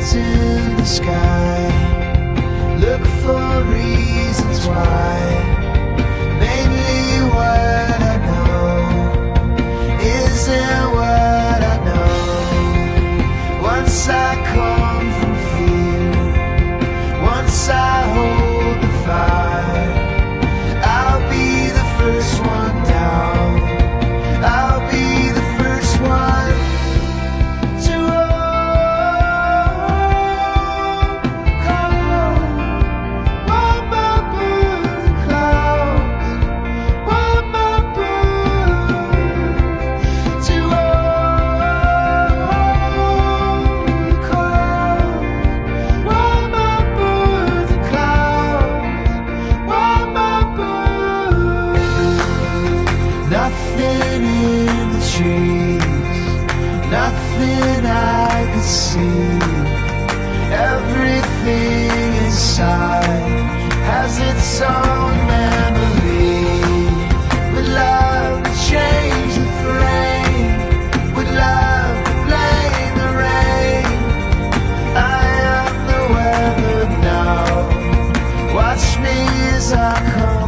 clouds in the sky, look for reasons why. Mainly what I know isn't what I know. Once I come from fear, once I hold the fire, I'll be the first one down, I'll be the first one to call. While my birds and clouds, while my birds to call. While my birds and clouds, while my birds. Nothing in the trees, nothing I can see. Everything inside has its own memory. Would love to change the frame, would love to blame the rain. I am the weather now, watch me as I come.